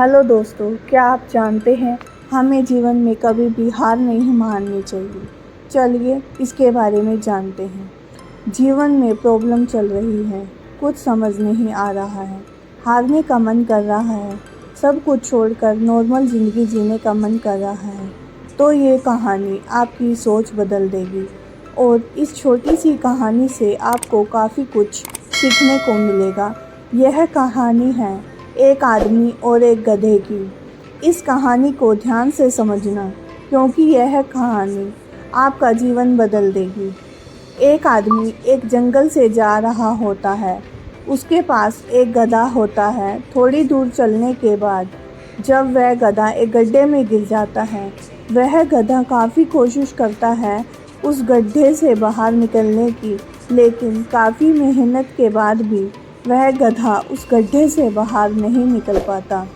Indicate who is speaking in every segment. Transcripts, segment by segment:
Speaker 1: Hello दोस्तों, क्या आप जानते हैं हमें जीवन में कभी भी हार नहीं माननी चाहिए। चलिए इसके बारे में जानते हैं। जीवन में प्रॉब्लम चल रही है, कुछ समझ नहीं आ रहा है, हारने का मन कर रहा है, सब कुछ छोड़कर नॉर्मल ज़िंदगी जीने का मन कर रहा है। तो ये कहानी आपकी सोच बदल देगी और इस छोटी सी कहानी से आपको काफ़ी कुछ सीखने को मिलेगा। यह कहानी है एक आदमी और एक गधे की। इस कहानी को ध्यान से समझना, क्योंकि यह कहानी आपका जीवन बदल देगी। एक आदमी एक जंगल से जा रहा होता है। उसके पास एक गधा होता है। थोड़ी दूर चलने के बाद जब वह गधा एक गड्ढे में गिर जाता है, वह गधा काफ़ी कोशिश करता है उस गड्ढे से बाहर निकलने की, लेकिन काफ़ी मेहनत के बाद भी वह गधा उस गड्ढे से बाहर नहीं निकल पाता।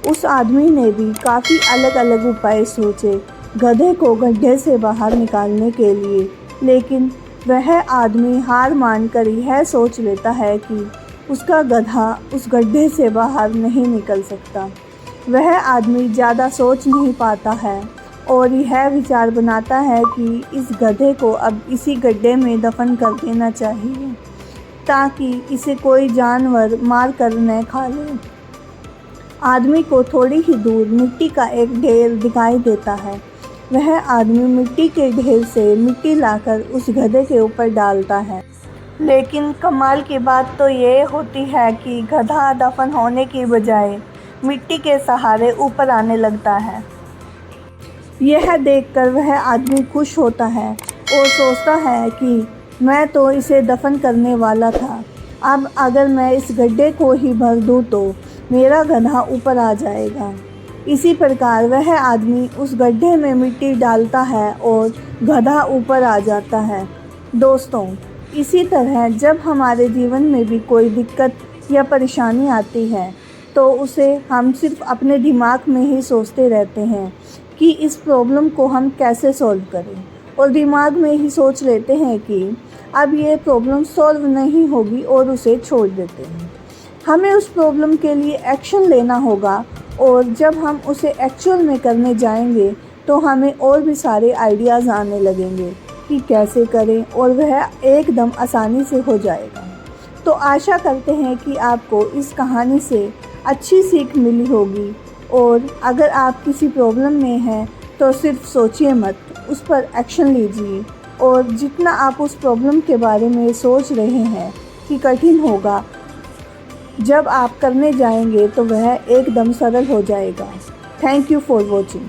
Speaker 1: उस आदमी ने भी काफ़ी अलग अलग उपाय सोचे गधे को गड्ढे से बाहर निकालने के लिए, लेकिन वह आदमी हार मानकर यह सोच लेता है कि उसका गधा उस गड्ढे से बाहर नहीं निकल सकता। वह आदमी ज़्यादा सोच नहीं पाता है और यह विचार बनाता है कि इस गधे को अब इसी गड्ढे में दफन कर देना चाहिए, ताकि इसे कोई जानवर मार कर न खा ले। आदमी को थोड़ी ही दूर मिट्टी का एक ढेर दिखाई देता है। वह आदमी मिट्टी के ढेर से मिट्टी लाकर उस गधे के ऊपर डालता है, लेकिन कमाल की बात तो ये होती है कि गधा दफन होने की बजाय मिट्टी के सहारे ऊपर आने लगता है। यह देखकर वह आदमी खुश होता है और सोचता है कि मैं तो इसे दफन करने वाला था, अब अगर मैं इस गड्ढे को ही भर दूँ तो मेरा गधा ऊपर आ जाएगा। इसी प्रकार वह आदमी उस गड्ढे में मिट्टी डालता है और गधा ऊपर आ जाता है। दोस्तों, इसी तरह जब हमारे जीवन में भी कोई दिक्कत या परेशानी आती है तो उसे हम सिर्फ अपने दिमाग में ही सोचते रहते हैं कि इस प्रॉब्लम को हम कैसे सॉल्व करें, और दिमाग में ही सोच लेते हैं कि अब ये प्रॉब्लम सॉल्व नहीं होगी और उसे छोड़ देते हैं। हमें उस प्रॉब्लम के लिए एक्शन लेना होगा, और जब हम उसे एक्चुअल में करने जाएंगे तो हमें और भी सारे आइडियाज़ आने लगेंगे कि कैसे करें, और वह एकदम आसानी से हो जाएगा। तो आशा करते हैं कि आपको इस कहानी से अच्छी सीख मिली होगी, और अगर आप किसी प्रॉब्लम में हैं तो सिर्फ सोचिए मत, उस पर एक्शन लीजिए। और जितना आप उस प्रॉब्लम के बारे में सोच रहे हैं कि कठिन होगा, जब आप करने जाएंगे तो वह एकदम सरल हो जाएगा। Thank you for watching.